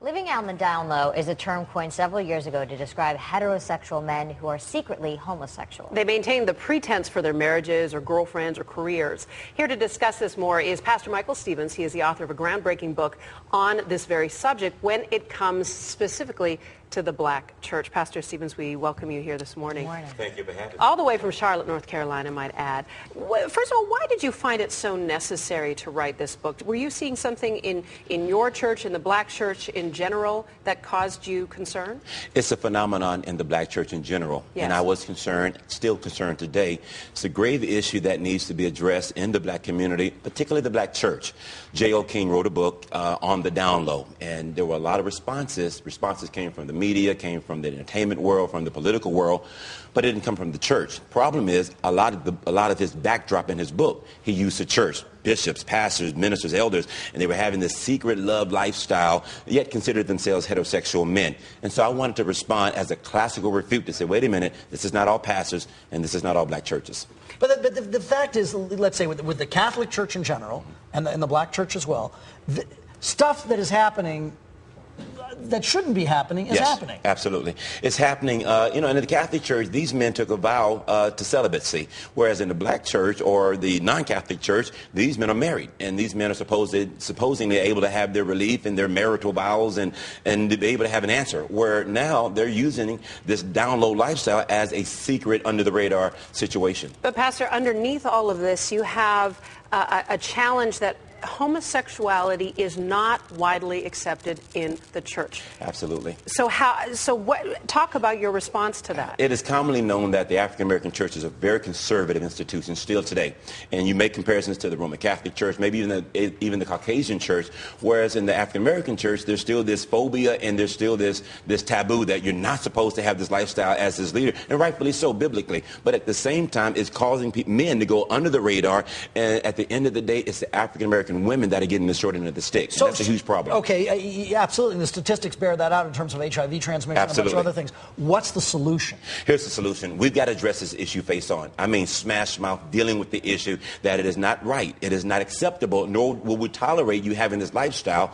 Living on the down low is a term coined several years ago to describe heterosexual men who are secretly homosexual. They maintain the pretense for their marriages or girlfriends or careers. Here to discuss this more is Pastor Michael Stevens. He is the author of a groundbreaking book on this very subject when it comes specifically to the black church. Pastor Stevens, we welcome you here this morning. Good morning. Thank you for having me. All the way from Charlotte, North Carolina, I might add. First of all, why did you find it so necessary to write this book? Were you seeing something in your church, in the black church in general, that caused you concern? It's a phenomenon in the black church in general. Yes. And I was concerned, still concerned today. It's a grave issue that needs to be addressed in the black community, particularly the black church. J.O. King wrote a book on the down low, and there were a lot of responses. Responses came from the media, came from the entertainment world, from the political world, but it didn't come from the church. Problem is, a lot of his backdrop in his book, he used the church, bishops, pastors, ministers, elders, and they were having this secret love lifestyle, yet considered themselves heterosexual men. And so I wanted to respond as a classical refute to say, wait a minute, this is not all pastors, and this is not all black churches. But the fact is, let's say with the Catholic Church in general, and the black church as well, the stuff that is happening that shouldn't be happening is happening. Absolutely. It's happening, in the Catholic Church, these men took a vow to celibacy, whereas in the black church or the non-Catholic church, these men are married, and these men are supposedly able to have their relief in their marital vows and to be able to have an answer, where now they're using this down low lifestyle as a secret under the radar situation. But Pastor, underneath all of this, you have a challenge that homosexuality is not widely accepted in the church. Absolutely. So talk about your response to that. It is commonly known that the African American church is a very conservative institution still today. And you make comparisons to the Roman Catholic Church, maybe even the Caucasian church, whereas in the African American church, there's still this phobia and there's still this taboo that you're not supposed to have this lifestyle as this leader, and rightfully so biblically. But at the same time, it's causing men to go under the radar, and at the end of the day, it's the African American women that are getting the short end of the stick. So that's a huge problem. Okay, absolutely. And the statistics bear that out in terms of HIV transmission and a bunch of other things. What's the solution? Here's the solution. We've got to address this issue face on. I mean, smash mouth, dealing with the issue that it is not right. It is not acceptable, nor will we tolerate you having this lifestyle.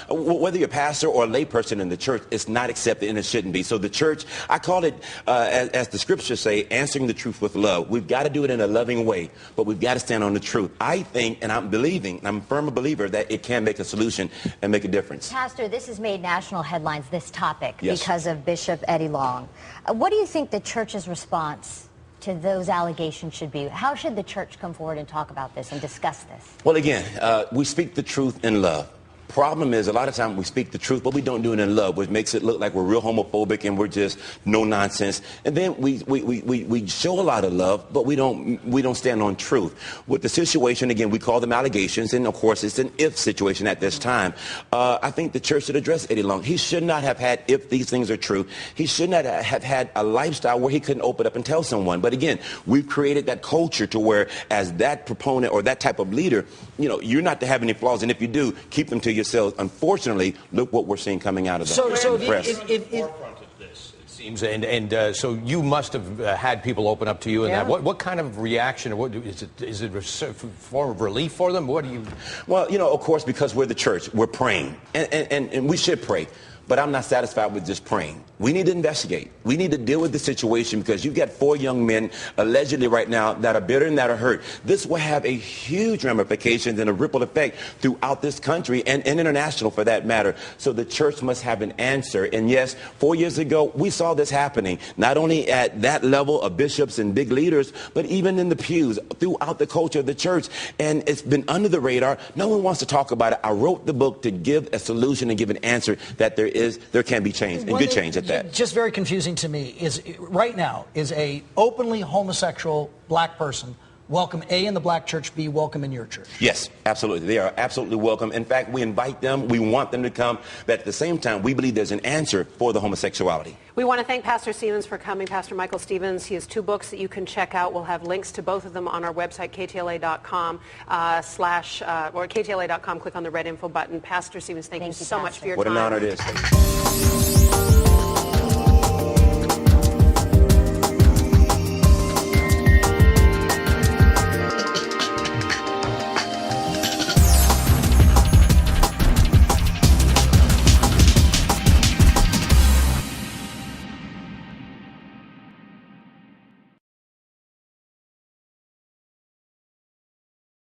Whether you're a pastor or a layperson in the church, it's not accepted and it shouldn't be. So the church, I call it, as the scriptures say, answering the truth with love. We've got to do it in a loving way, but we've got to stand on the truth. I think, and I'm believing, I'm a firm believer that it can make a solution and make a difference. Pastor, this has made national headlines, this topic, Yes. because of Bishop Eddie Long. What do you think the church's response to those allegations should be? How should the church come forward and talk about this and discuss this? Well, again, we speak the truth in love. Problem is, a lot of times we speak the truth, but we don't do it in love, which makes it look like we're real homophobic and we're just no nonsense. And then we show a lot of love, but we don't stand on truth. With the situation, again, we call them allegations, and of course it's an if situation at this time. I think the church should address Eddie Long. He should not have had, if these things are true, he should not have had a lifestyle where he couldn't open up and tell someone. But again, we've created that culture to where, as that proponent or that type of leader, you're not to have any flaws, and if you do, keep them to yourselves. Unfortunately, look what we're seeing coming out of the press. Forefront of this, it seems, and so you must have had people open up to you, and that. What kind of reaction? What is it? A form of relief for them? What do you? Well, of course, because we're the church, we're praying, and we should pray. But I'm not satisfied with just praying. We need to investigate. We need to deal with the situation, because you've got 4 young men allegedly right now that are bitter and that are hurt. This will have a huge ramifications and a ripple effect throughout this country and international for that matter. So the church must have an answer. And yes, 4 years ago, we saw this happening, not only at that level of bishops and big leaders, but even in the pews throughout the culture of the church. And it's been under the radar. No one wants to talk about it. I wrote the book to give a solution and give an answer that there can be change, and good change at that. Just very confusing to me is, right now, is a openly homosexual black person welcome, A, in the black church, B, welcome in your church? Yes, absolutely. They are absolutely welcome. In fact, we invite them. We want them to come. But at the same time, we believe there's an answer for the homosexuality. We want to thank Pastor Stevens for coming. Pastor Michael Stevens. He has 2 books that you can check out. We'll have links to both of them on our website, KTLA.com or KTLA.com. Click on the red info button. Pastor Stevens, thank you so much for your time. What an honor it is.